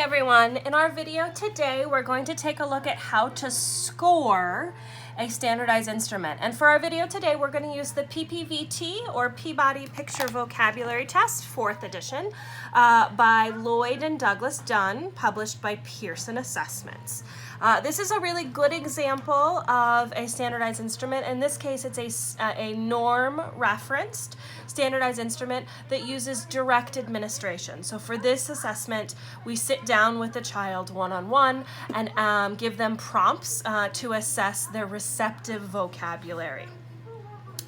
everyone. In our video today, we're going to take a look at how to score a standardized instrument. And for our video today, we're going to use the PPVT or Peabody Picture Vocabulary Test, 4th edition, by Lloyd and Douglas Dunn, published by Pearson Assessments. This is a really good example of a standardized instrument. In this case, it's a norm-referenced standardized instrument that uses direct administration. So for this assessment, we sit down with the child one-on-one and give them prompts to assess their receptive vocabulary.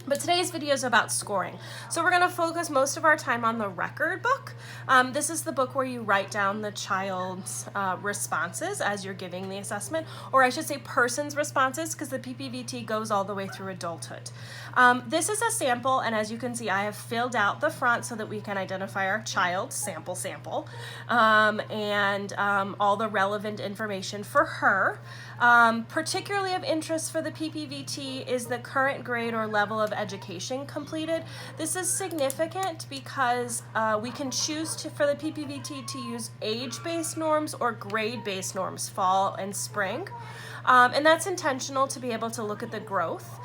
But today's video is about scoring. So we're going to focus most of our time on the record book. This is the book where you write down the child's responses as you're giving the assessment, or I should say person's responses, because the PPVT goes all the way through adulthood. This is a sample, and as you can see, I have filled out the front so that we can identify our child, sample, and all the relevant information for her. Particularly of interest for the PPVT is the current grade or level of education completed. This is significant because we can choose for the PPVT to use age-based norms or grade-based norms, fall and spring. And that's intentional to be able to look at the growth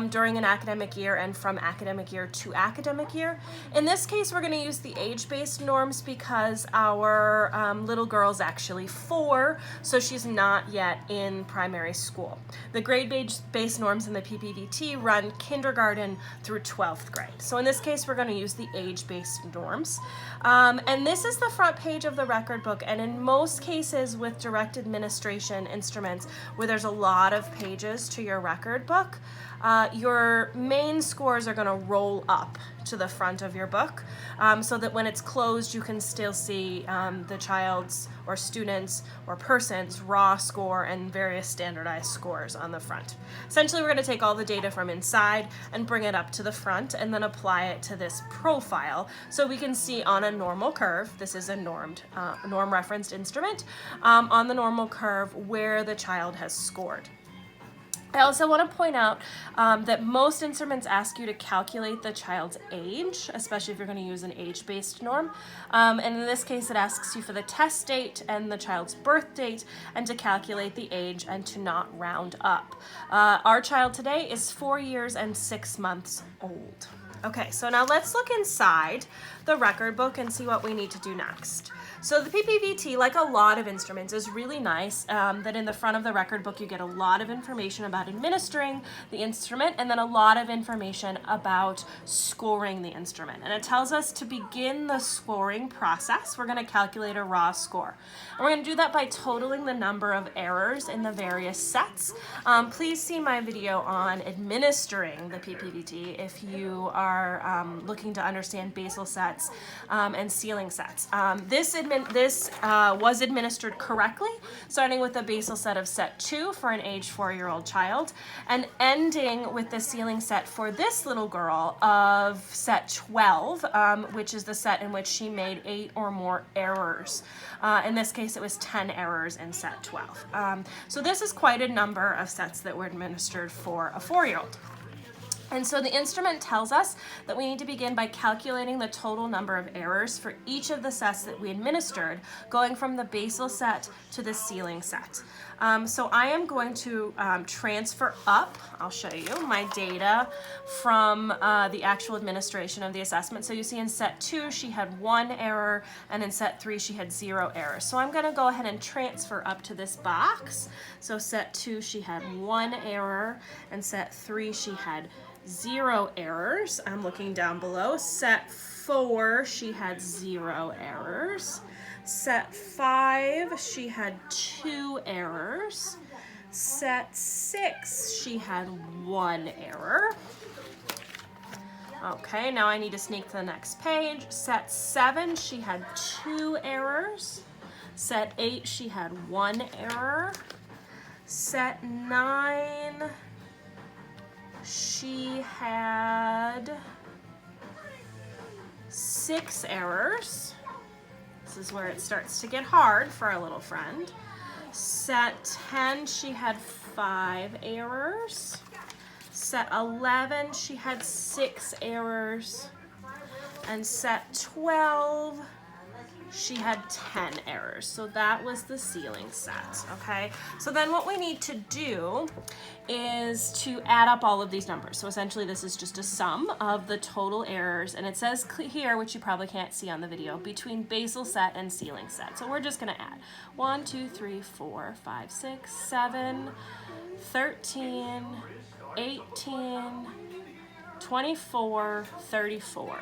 during an academic year and from academic year to academic year. In this case, we're going to use the age-based norms because our little girl's actually 4, so she's not yet in primary school. The grade-based norms in the PPVT run kindergarten through 12th grade. So in this case, we're going to use the age-based norms. And this is the front page of the record book, and in most cases with direct administration instruments where there's a lot of pages to your record book, your main scores are going to roll up to the front of your book so that when it's closed you can still see the child's or student's or person's raw score and various standardized scores on the front. Essentially, we're going to take all the data from inside and bring it up to the front and then apply it to this profile so we can see on a normal curve, this is a norm-referenced instrument, on the normal curve where the child has scored. I also want to point out that most instruments ask you to calculate the child's age, especially if you're going to use an age-based norm. And in this case, it asks you for the test date and the child's birth date and to calculate the age and to not round up. Our child today is 4 years and 6 months old. Okay, so now let's look inside the record book and see what we need to do next. So the PPVT, like a lot of instruments, is really nice that in the front of the record book you get a lot of information about administering the instrument and then a lot of information about scoring the instrument. And it tells us to begin the scoring process, we're going to calculate a raw score. And we're going to do that by totaling the number of errors in the various sets. Please see my video on administering the PPVT if you are looking to understand basal sets and ceiling sets. This was administered correctly, starting with a basal set of set 2 for an age 4-year-old child, and ending with the ceiling set for this little girl of set 12, which is the set in which she made 8 or more errors. In this case, it was 10 errors in set 12. So this is quite a number of sets that were administered for a 4-year-old. And so the instrument tells us that we need to begin by calculating the total number of errors for each of the sets that we administered, going from the basal set to the ceiling set. So I am going to transfer up, I'll show you, my data from the actual administration of the assessment. So you see in set 2 she had 1 error, and in set 3 she had 0 errors. So I'm going to go ahead and transfer up to this box. So set 2 she had 1 error, and set 3 she had 0 errors. I'm looking down below. Set 4 she had 0 errors. Set 5 she had 2 errors. Set 6 she had 1 error. Okay, now I need to sneak to the next page. Set 7 she had 2 errors. Set 8 she had 1 error. Set 9 she had 6 errors. This is where it starts to get hard for our little friend. Set 10, she had 5 errors. Set 11, she had 6 errors. And set 12, she had 10 errors. So that was the ceiling set, okay? So then what we need to do is to add up all of these numbers. So essentially this is just a sum of the total errors, and it says here, which you probably can't see on the video, between basal set and ceiling set. So we're just gonna add 1, 2, 3, 4, 5, 6, 7, 13, 18, 24, 34.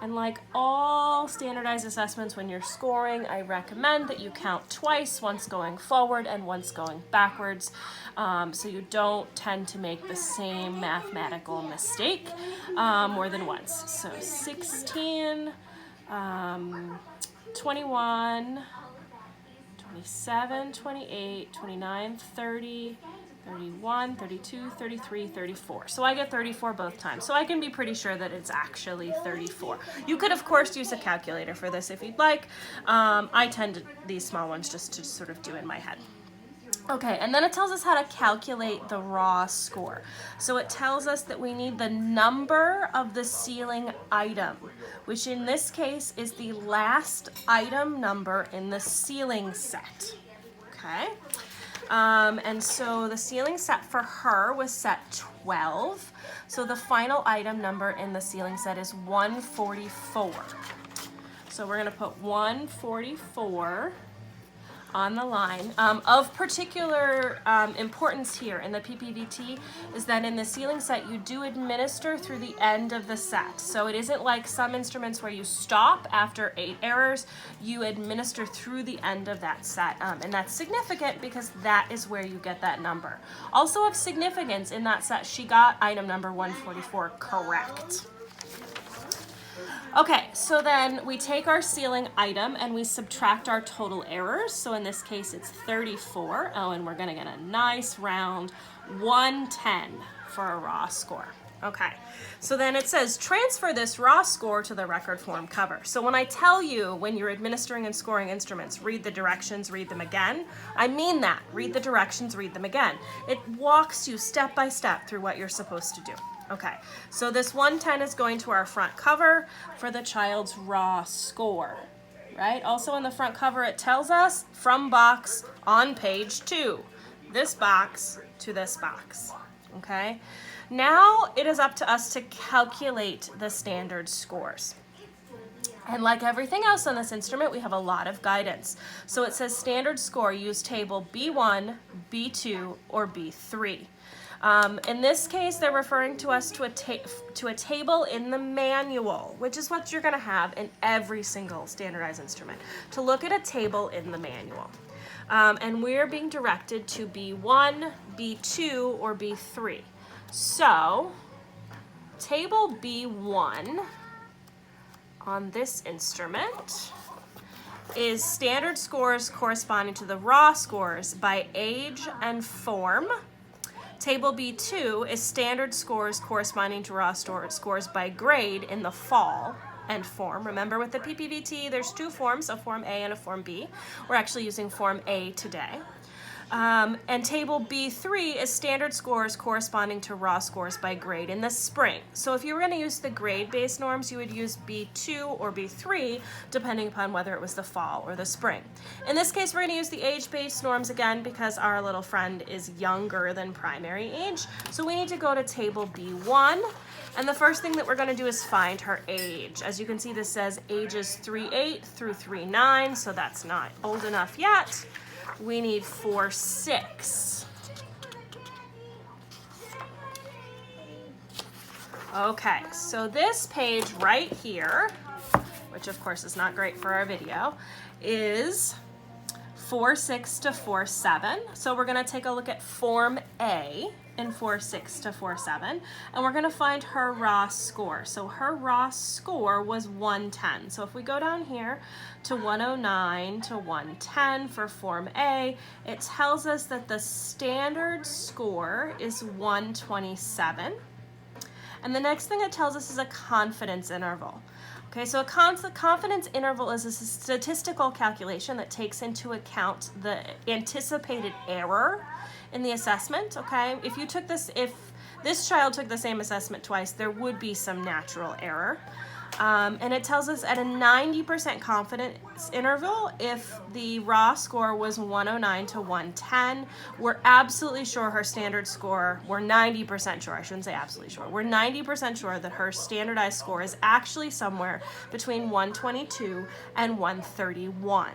And like all standardized assessments, when you're scoring, I recommend that you count twice, once going forward and once going backwards, so you don't tend to make the same mathematical mistake more than once. So 16, 21, 27, 28, 29, 30, 31, 32, 33, 34. So I get 34 both times. So I can be pretty sure that it's actually 34. You could, of course, use a calculator for this if you'd like. I tend to, these small ones, just to sort of do in my head. Okay, and then it tells us how to calculate the raw score. So it tells us that we need the number of the ceiling item, which in this case is the last item number in the ceiling set. Okay? And so the ceiling set for her was set 12. So the final item number in the ceiling set is 144. So we're going to put 144 on the line. Of particular importance here in the PPVT is that in the ceiling set you do administer through the end of the set. So it isn't like some instruments where you stop after 8 errors. You administer through the end of that set, and that's significant because that is where you get that number. Also of significance in that set, she got item number 144 correct. Okay, so then we take our ceiling item and we subtract our total errors. So in this case, it's 34. Oh, and we're gonna get a nice round 110 for a raw score. Okay, so then it says transfer this raw score to the record form cover. So when I tell you when you're administering and scoring instruments, read the directions, read them again, I mean that. Read the directions, read them again. It walks you step by step through what you're supposed to do. Okay, so this 110 is going to our front cover for the child's raw score, right? Also on the front cover, it tells us from box on page 2, this box to this box, okay? Now it is up to us to calculate the standard scores. And like everything else on this instrument, we have a lot of guidance. So it says standard score, use table B1, B2, or B3. In this case, they're referring to us to a table in the manual, which is what you're going to have in every single standardized instrument, to look at a table in the manual. And we're being directed to B1, B2, or B3. So, table B1 on this instrument is standard scores corresponding to the raw scores by age and form. Table B2 is standard scores corresponding to raw scores by grade in the fall and form. Remember with the PPVT, there's 2 forms, a Form A and a Form B. We're actually using Form A today. And table B3 is standard scores corresponding to raw scores by grade in the spring. So if you were going to use the grade-based norms, you would use B2 or B3, depending upon whether it was the fall or the spring. In this case, we're going to use the age-based norms again because our little friend is younger than primary age. So we need to go to table B1. And the first thing that we're going to do is find her age. As you can see, this says ages 3.8 through 3.9, so that's not old enough yet. We need 4.6. Okay, so this page right here, which of course is not great for our video, is 4.6 to 4.7. So we're going to take a look at Form A in 4.6 to 4.7, and we're going to find her raw score. So her raw score was 110. So if we go down here to 109 to 110 for Form A, it tells us that the standard score is 127. And the next thing it tells us is a confidence interval. Okay, so a confidence interval is a statistical calculation that takes into account the anticipated error in the assessment, okay? If this child took the same assessment twice, there would be some natural error. And it tells us at a 90% confidence interval, if the raw score was 109 to 110, we're absolutely sure her standard score, we're 90% sure, I shouldn't say absolutely sure, we're 90% sure that her standardized score is actually somewhere between 122 and 131.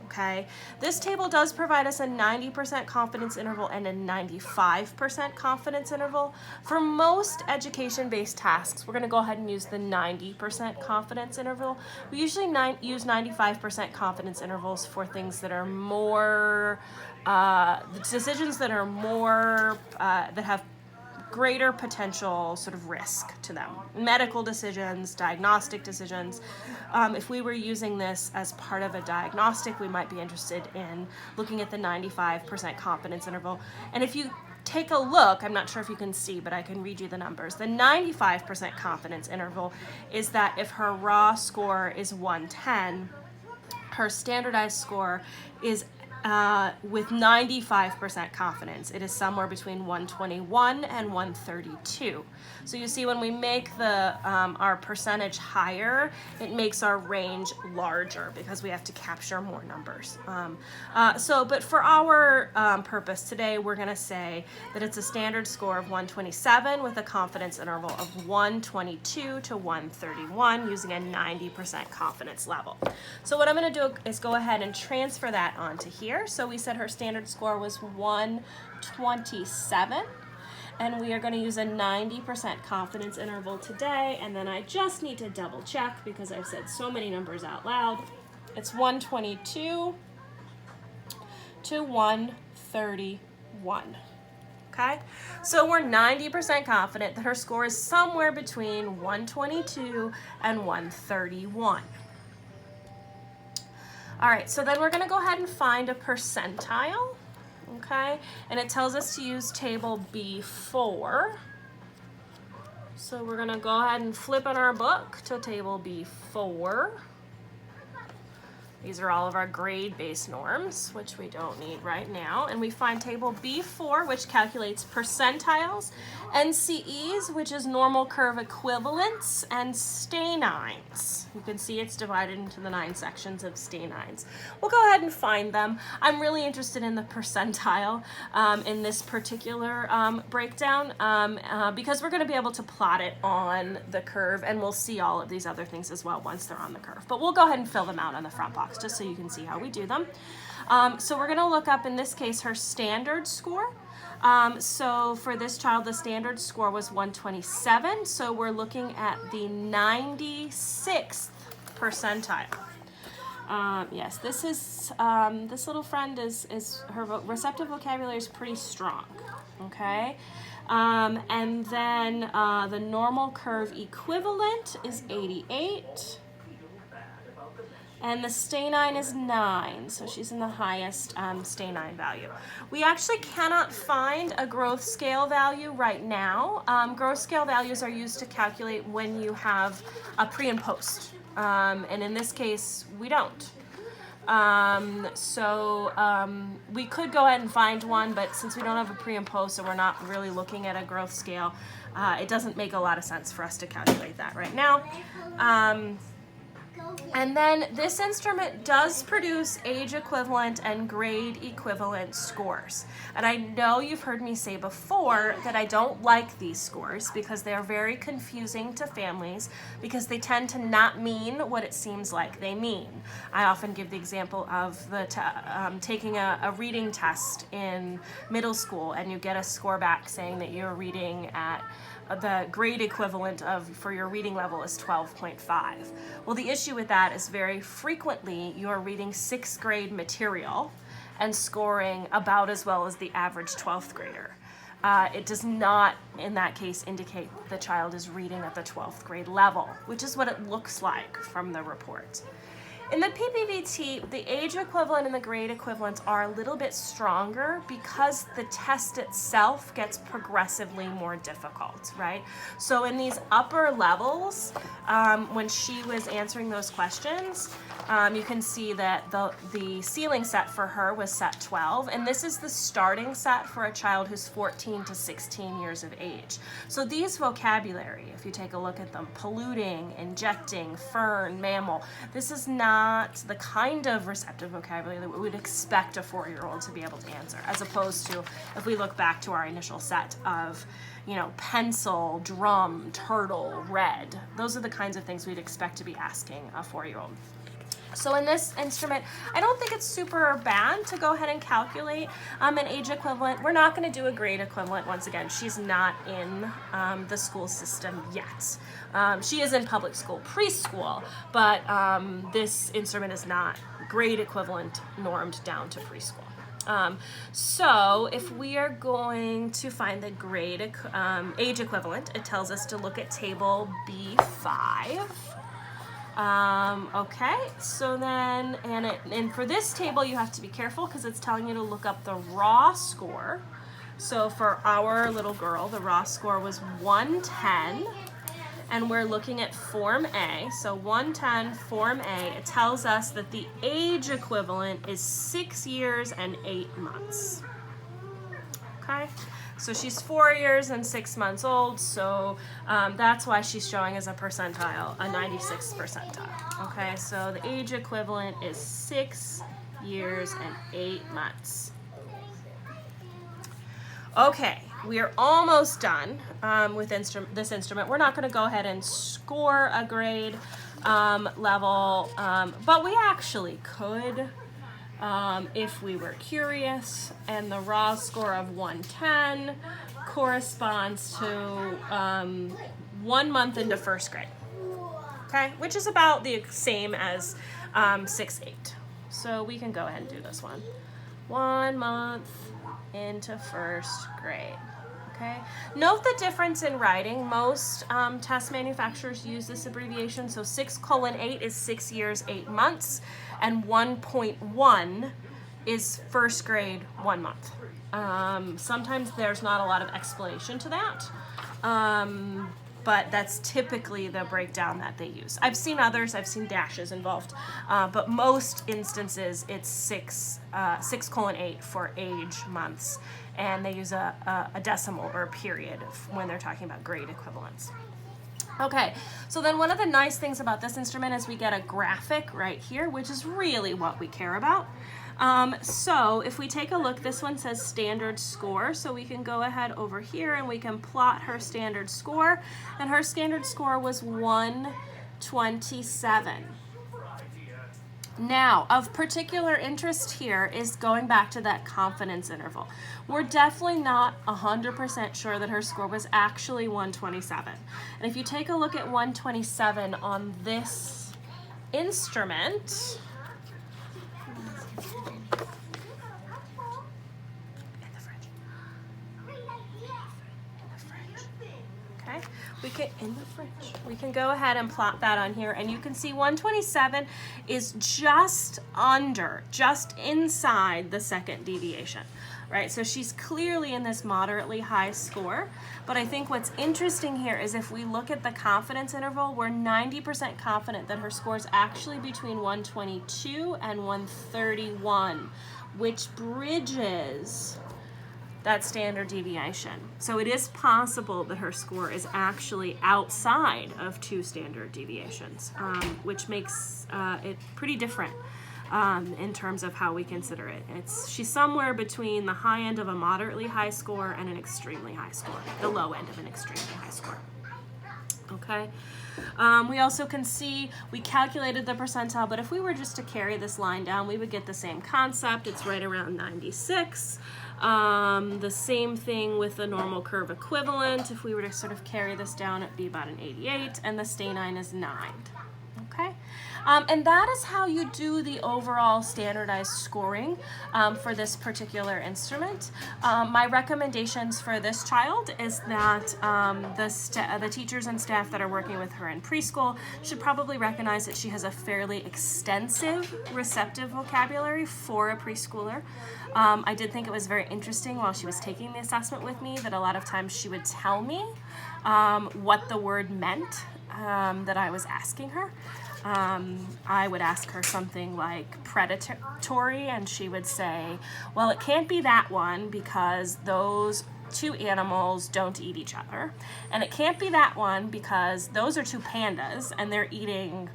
Okay, this table does provide us a 90% confidence interval and a 95% confidence interval. For most education-based tasks, we're going to go ahead and use the 90% confidence interval. We usually use 95% confidence intervals for things that are more, decisions that are more, that have greater potential sort of risk to them. Medical decisions, diagnostic decisions. If we were using this as part of a diagnostic, we might be interested in looking at the 95% confidence interval. And if you take a look, I'm not sure if you can see, but I can read you the numbers. The 95% confidence interval is that if her raw score is 110, her standardized score is with 95% confidence, it is somewhere between 121 and 132. So you see, when we make the our percentage higher, it makes our range larger because we have to capture more numbers. But for our purpose today, we're going to say that it's a standard score of 127 with a confidence interval of 122 to 131 using a 90% confidence level. So what I'm going to do is go ahead and transfer that onto here. So we said her standard score was 127, and we are going to use a 90% confidence interval today, and then I just need to double check because I've said so many numbers out loud. It's 122 to 131. Okay, so we're 90% confident that her score is somewhere between 122 and 131. All right, so then we're going to go ahead and find a percentile, okay? And it tells us to use table B4. So we're going to go ahead and flip in our book to table B4. These are all of our grade-based norms, which we don't need right now. And we find table B4, which calculates percentiles, NCEs, which is normal curve equivalents, and stanines. You can see it's divided into the 9 sections of stanines. We'll go ahead and find them. I'm really interested in the percentile in this particular breakdown because we're going to be able to plot it on the curve, and we'll see all of these other things as well once they're on the curve. But we'll go ahead and fill them out on the front box just so you can see how we do them. So we're going to look up, in this case, her standard score. So for this child, the standard score was 127. So we're looking at the 96th percentile. Yes, this is, this little friend is her receptive vocabulary is pretty strong, okay? And then the normal curve equivalent is 88. And the stanine is 9, so she's in the highest stanine value. We actually cannot find a growth scale value right now. Growth scale values are used to calculate when you have a pre and post. And in this case, we don't. We could go ahead and find one, but since we don't have a pre and post, so we're not really looking at a growth scale, it doesn't make a lot of sense for us to calculate that right now. And then this instrument does produce age equivalent and grade equivalent scores. And I know you've heard me say before that I don't like these scores because they are very confusing to families because they tend to not mean what it seems like they mean. I often give the example of taking a reading test in middle school, and you get a score back saying that you're reading at the grade equivalent for your reading level is 12.5. Well, the issue with that is very frequently you're reading 6th grade material and scoring about as well as the average 12th grader. It does not, in that case, indicate the child is reading at the 12th grade level, which is what it looks like from the report. In the PPVT, the age equivalent and the grade equivalents are a little bit stronger because the test itself gets progressively more difficult, right? So in these upper levels, when she was answering those questions, you can see that the ceiling set for her was set 12, and this is the starting set for a child who's 14 to 16 years of age. So these vocabulary, if you take a look at them, polluting, injecting, fern, mammal, this is not the kind of receptive vocabulary that we would expect a 4-year-old to be able to answer, as opposed to if we look back to our initial set of, you know, pencil, drum, turtle, red. Those are the kinds of things we'd expect to be asking a 4-year-old. So in this instrument, I don't think it's super bad to go ahead and calculate an age equivalent. We're not going to do a grade equivalent. Once again, she's not in the school system yet. She is in public school preschool, but this instrument is not grade equivalent normed down to preschool. So if we are going to find the grade age equivalent, it tells us to look at table B5. Okay, so then, and for this table you have to be careful because it's telling you to look up the raw score. So for our little girl, the raw score was 110, and we're looking at Form A. So 110, Form A, it tells us that the age equivalent is 6 years and 8 months. Okay? So she's 4 years and 6 months old, so that's why she's showing as a percentile, a 96th percentile. Okay, so the age equivalent is 6 years and 8 months. Okay, we are almost done with this instrument. We're not going to go ahead and score a grade level, but we actually could. If we were curious, and the raw score of 110 corresponds to 1 month into first grade, okay, which is about the same as 6-8. So we can go ahead and do this one. 1 month into first grade. Okay. Note the difference in writing. Most test manufacturers use this abbreviation. So 6:8 is 6 years, 8 months, and 1.1 is first grade, 1 month. Sometimes there's not a lot of explanation to that, but that's typically the breakdown that they use. I've seen others, I've seen dashes involved, but most instances it's 6:8 for age months. And they use a decimal or a period when they're talking about grade equivalents. Okay, so then one of the nice things about this instrument is we get a graphic right here, which is really what we care about. So if we take a look, this one says standard score, so we can go ahead over here and we can plot her standard score, and her standard score was 127. Now, of particular interest here is going back to that confidence interval. We're definitely not 100% sure that her score was actually 127. And if you take a look at 127 on this instrument, we can go ahead and plot that on here, and you can see 127 is just inside the second deviation, right? So she's clearly in this moderately high score, but I think what's interesting here is if we look at the confidence interval, we're 90% confident that her score is actually between 122 and 131, which bridges that standard deviation. So it is possible that her score is actually outside of 2 standard deviations, which makes it pretty different in terms of how we consider it. She's somewhere between the high end of a moderately high score and an extremely high score, the low end of an extremely high score. Okay. We also can see we calculated the percentile, but if we were just to carry this line down, we would get the same concept. It's right around 96. The same thing with the normal curve equivalent. If we were to sort of carry this down, it'd be about an 88, and the Stanine is 9. Okay, and that is how you do the overall standardized scoring for this particular instrument. My recommendations for this child is that the teachers and staff that are working with her in preschool should probably recognize that she has a fairly extensive receptive vocabulary for a preschooler. I did think it was very interesting while she was taking the assessment with me that a lot of times she would tell me what the word meant that I was asking her. I would ask her something like predatory, and she would say, well, it can't be that one because those two animals don't eat each other. And it can't be that one because those are two pandas and they're eating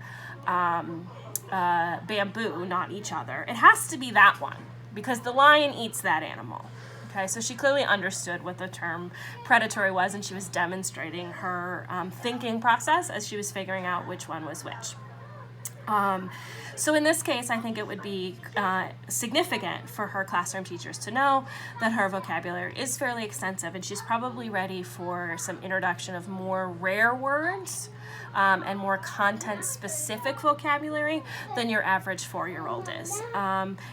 bamboo, not each other. It has to be that one because the lion eats that animal. Okay, so she clearly understood what the term predatory was, and she was demonstrating her thinking process as she was figuring out which one was which. So in this case, I think it would be significant for her classroom teachers to know that her vocabulary is fairly extensive, and she's probably ready for some introduction of more rare words and more content-specific vocabulary than your average 4-year-old is.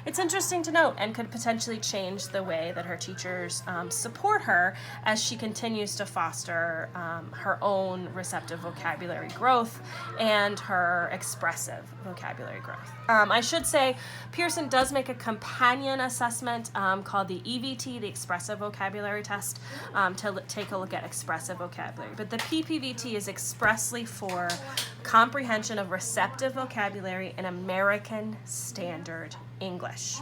It's interesting to note and could potentially change the way that her teachers support her as she continues to foster her own receptive vocabulary growth and her expressive vocabulary growth. I should say Pearson does make a companion assessment called the EVT, the Expressive Vocabulary Test, to take a look at expressive vocabulary. But the PPVT is expressly for comprehension of receptive vocabulary in American Standard English.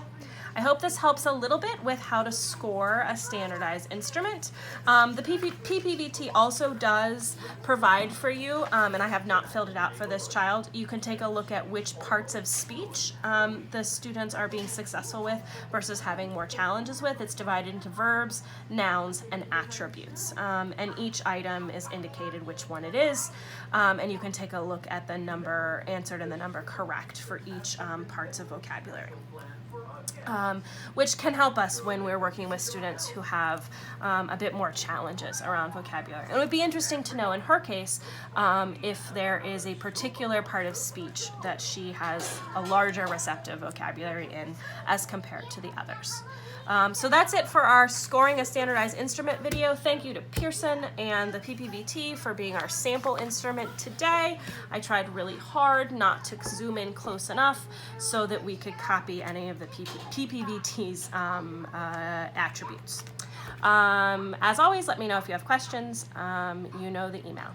I hope this helps a little bit with how to score a standardized instrument. The PPVT also does provide for you, and I have not filled it out for this child, you can take a look at which parts of speech the students are being successful with versus having more challenges with. It's divided into verbs, nouns, and attributes. And each item is indicated which one it is, and you can take a look at the number answered and the number correct for each parts of vocabulary. Which can help us when we're working with students who have a bit more challenges around vocabulary. It would be interesting to know in her case if there is a particular part of speech that she has a larger receptive vocabulary in as compared to the others. So that's it for our Scoring a Standardized Instrument video. Thank you to Pearson and the PPVT for being our sample instrument today. I tried really hard not to zoom in close enough so that we could copy any of the PPVT's attributes. As always, let me know if you have questions. You know the email.